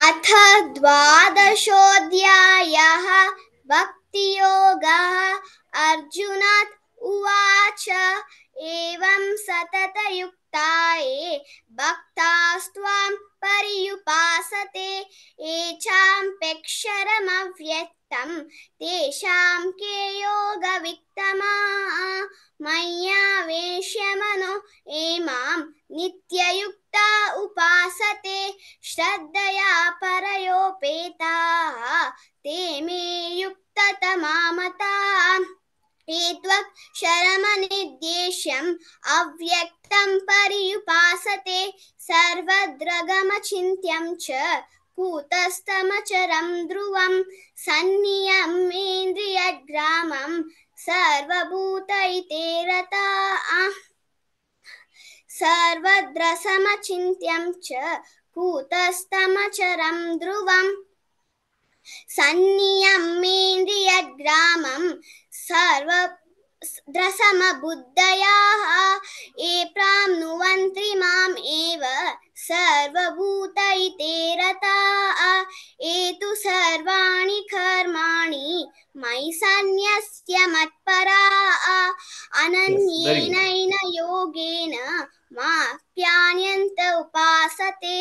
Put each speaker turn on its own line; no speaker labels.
अथ द्वादशोऽध्यायः भक्तियोगः। अर्जुन उवाच एवं सततयुक्ता ये भक्तास्त्वां पर्युपासते ये चाप्यक्षरमव्यक्तं तेषां के योगवित्तमाः मय्यावेश्य मनो ये मां नित्ययुक्ता उपासते श्रद्धया परयोपेताः ते मे युक्ततमा मताः ये त्वक्षरमनिर्देश्यम् अव्यक्तं पर्युपासते सर्वद्रगमचिन्त्यं च कूटस्थमचरं ध्रुवं सन्नियम्येन्द्रियग्रामं सर्वभूतैते रताः सर्वद्रसमचिन्त्यं च कूटस्थमचरं ध्रुवम् सन्नियम्येन्द्रियग्रामं सर्वद्रसमबुद्धयाः ये प्राप्नुवन्ति माम् एव सर्वभूतैते रताः ये तु सर्वाणि कर्माणि मयि सन्न्यस्य मत्पराः अनन्येनैव योगेन माप्यान्यन्त उपासते